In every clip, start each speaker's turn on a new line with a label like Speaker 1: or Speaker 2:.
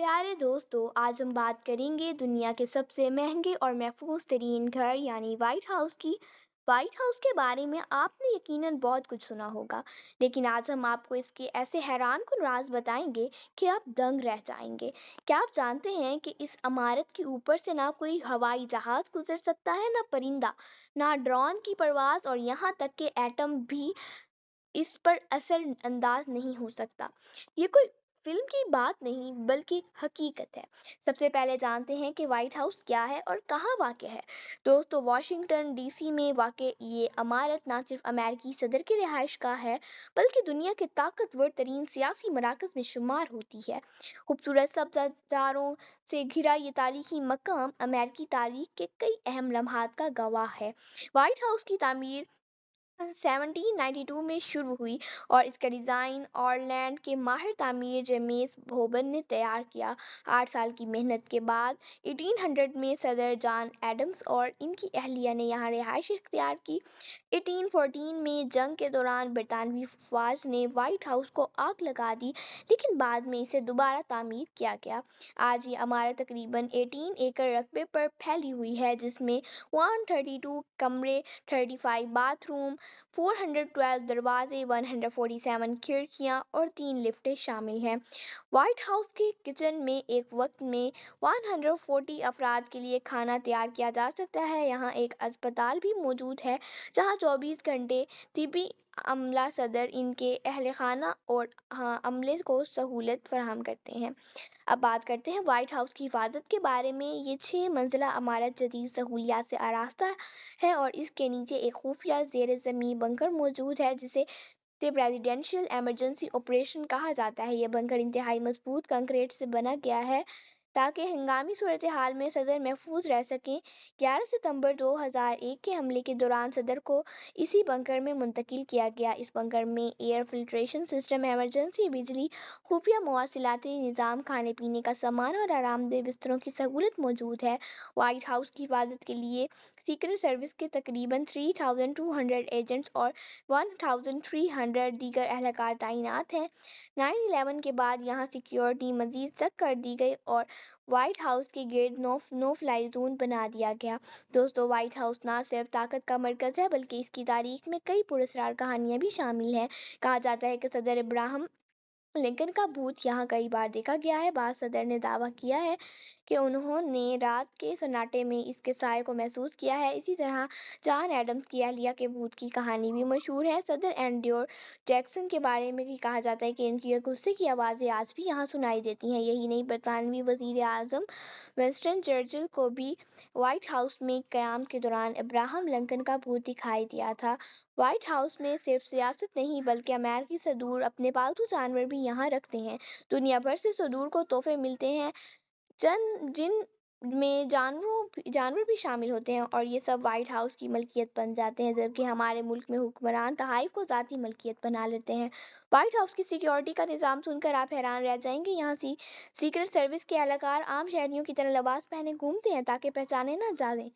Speaker 1: प्यारे दोस्तों, आज हम बात करेंगे दुनिया के सबसे महंगे और महफूज तरीन घर यानी व्हाइट हाउस की। व्हाइट हाउस के बारे में आपने यकीनन बहुत कुछ सुना होगा, लेकिन आज हम आपको इसके ऐसे हैरान कुन राज बताएंगे कि आप दंग रह जाएंगे। क्या आप जानते हैं कि इस इमारत के ऊपर से ना कोई हवाई जहाज गुजर सकता है, ना परिंदा, ना ड्रोन की परवाज, और यहाँ तक कि एटम भी इस पर असर अंदाज नहीं हो सकता। ये कोई फिल्म की बात नहीं बल्कि हकीकत है। सबसे पहले जानते हैं कि व्हाइट हाउस क्या है और कहाँ वाक़ है। दोस्तों, वाशिंगटन डीसी में वाक़ ये इमारत ना सिर्फ अमेरिकी सदर की रिहाइश का है, बल्कि दुनिया के ताकतवर तरीन सियासी मराकज़ में शुमार होती है। खूबसूरत सब्ज़ारों से घिरा ये तारीखी मकाम अमेरिकी तारीख के कई अहम लम्हात का गवाह है। व्हाइट हाउस की तामीर 1792 में शुरू हुई और इसका डिज़ाइन ऑरलैंड के माहिर तामीर जेम्स भोबन ने तैयार किया। 8 साल की मेहनत के बाद 1800 में सदर जॉन एडम्स और इनकी अहलिया ने यहाँ रिहाइश इख्तियार की। 1814 में जंग के दौरान बरतानवी फौज ने व्हाइट हाउस को आग लगा दी, लेकिन बाद में इसे दोबारा तामीर किया गया। आज ये इमारत तकरीबन 18 एकड़ रकबे पर फैली हुई है, जिसमें 132 कमरे, 35 बाथरूम, 412 दरवाजे, 147 खिड़कियां और 3 लिफ्टें शामिल हैं। व्हाइट हाउस के किचन में एक वक्त में 140 अफराद के लिए खाना तैयार किया जा सकता है। यहाँ एक अस्पताल भी मौजूद है, जहाँ 24 घंटे तिबी अमला सदर इनके अहल खाना और अमले को सहूलत फराहम करते हैं। अब बात करते हैं व्हाइट हाउस की हिफाजत के बारे में। ये 6 मंजिला इमारत जदीद सहूलियात से आरास्ता है और इसके नीचे एक खुफिया ज़ेर ज़मीन बंकर मौजूद है, जिसे प्रेसिडेंशियल इमरजेंसी ऑपरेशन कहा जाता है। यह बंकर इंतहाई मजबूत कंक्रीट से बना गया है ताकि हंगामी सूरत हाल में सदर महफूज रह सकें। 11 सितंबर 2001 के हमले के दौरान सदर को इसी बंकर में मुंतकिल किया गया। इस बंकर में एयर फिल्ट्रेशन सिस्टम, इमरजेंसी बिजली, खुफिया मवासिलाती निज़ाम, खाने पीने का सामान और आरामदेह बिस्तरों की सहूलत मौजूद है। व्हाइट हाउस की हिफाजत के लिए सीक्रेट सर्विस के तकरीबन 3200 एजेंट्स और 1300 दीगर एहलकार तैनात हैं। 9/11 के बाद यहाँ सिक्योरिटी मजीद सख्त कर दी गई और व्हाइट हाउस के गिर्द नो फ्लाई जोन बना दिया गया। दोस्तों, व्हाइट हाउस ना सिर्फ ताकत का मरकज़ है, बल्कि इसकी तारीख में कई पुरस्कार कहानियां भी शामिल हैं। कहा जाता है कि सदर इब्राहिम लिंकन का भूत यहाँ कई बार देखा गया है। बाद सदर ने दावा किया है कि उन्होंने रात के सन्नाटे में इसके साए को महसूस किया है। इसी तरह जॉन एडम्स की अहलिया के भूत की कहानी भी मशहूर है। सदर एंड्रयू जैक्सन के बारे में भी कहा जाता है कि इनकी गुस्से की आवाज़ें आज भी यहाँ सुनाई देती हैं। यही नहीं, बरतानवी वजीर आज़म विंस्टन चर्चिल को भी व्हाइट हाउस में क़याम के दौरान इब्राहिम लिंकन का भूत दिखाई दिया था। व्हाइट हाउस में सिर्फ सियासत नहीं, बल्कि अमेरिकी सदूर अपने पालतू जानवर भी यहाँ रखते हैं। दुनिया भर से सदूर को तोहफे मिलते हैं, जिन में जानवर भी शामिल होते हैं, और ये सब व्हाइट हाउस की मलकियत बन जाते हैं, जबकि हमारे मुल्क में हुक्मरान तहाइफ को ज़ाती मलकियत बना लेते हैं। व्हाइट हाउस की सिक्योरिटी का निज़ाम सुनकर आप हैरान रह जाएंगे। यहाँ सीक्रेट सर्विस के एहलकार आम शहरियों की तरह लिबास पहने घूमते हैं ताकि पहचाने ना जाए।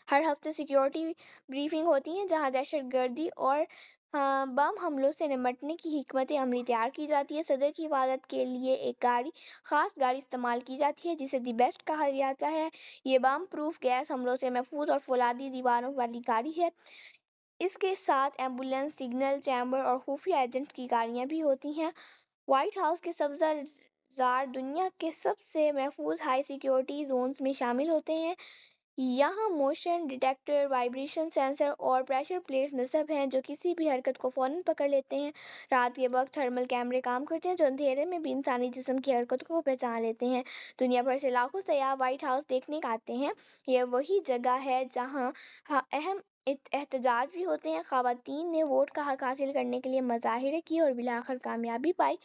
Speaker 1: हर हफ्ते सिक्योरिटी ब्रीफिंग होती है, जहाँ दहशतगर्दी और बम हमलों से निपटने की हिकमत अमली तैयार की जाती है। सदर की हिफाजत के लिए एक खास गाड़ी इस्तेमाल की जाती है, जिसे दी बेस्ट कहा जाता है। ये बम प्रूफ गैस हमलों से महफूज और फौलादी दीवारों वाली गाड़ी है। इसके साथ एम्बुलेंस, सिग्नल चैम्बर और खुफिया एजेंट्स की गाड़ियां भी होती हैं। व्हाइट हाउस के सब्ज़ार दुनिया के सबसे महफूज हाई सिक्योरिटी जोन्स में शामिल होते हैं। यहाँ मोशन डिटेक्टर, वाइब्रेशन सेंसर और प्रेशर प्लेट्स नस्ब हैं, जो किसी भी हरकत को फौरन पकड़ लेते हैं। रात के वक्त थर्मल कैमरे काम करते हैं, जो अंधेरे में भी इंसानी जिस्म की हरकतों को पहचान लेते हैं। दुनिया भर से लाखों सयाह व्हाइट हाउस देखने आते हैं। यह वही जगह है जहाँ अहम एहतजाज भी होते हैं। ख़वातीन ने वोट का हक हासिल करने के लिए मुजाहिरे किए और बिलाखिर कामयाबी पाई।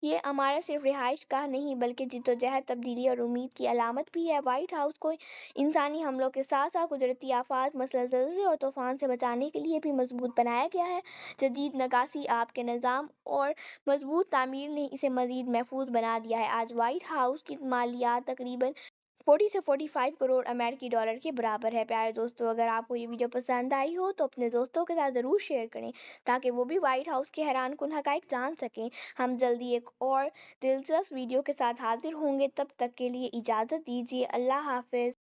Speaker 1: ये इमारत सिर्फ रिहाइश गाह नहीं, बल्कि जिद्दोजहद, तब्दीली और उम्मीद की अलामत भी है। व्हाइट हाउस को इंसानी हमलों के साथ साथ कुदरती आफात, मसलन ज़लज़ले और तूफान से बचाने के लिए भी मजबूत बनाया गया है। जदीद नगासी, आग के निज़ाम और मजबूत तामीर ने इसे मज़ीद महफूज बना दिया है। आज व्हाइट हाउस की मालियात तकरीबन 40 سے 45 کروڑ امریکی ڈالر کے برابر ہے۔ پیارے دوستوں، اگر آپ کو یہ ویڈیو پسند آئی ہو تو اپنے دوستوں کے ساتھ ضرور شیئر کریں تاکہ وہ بھی وائٹ ہاؤس کے حیران کن حقائق جان سکیں۔ ہم جلدی ایک اور دلچسپ ویڈیو کے ساتھ حاضر ہوں گے، تب تک کے لیے اجازت دیجیے۔ اللہ حافظ۔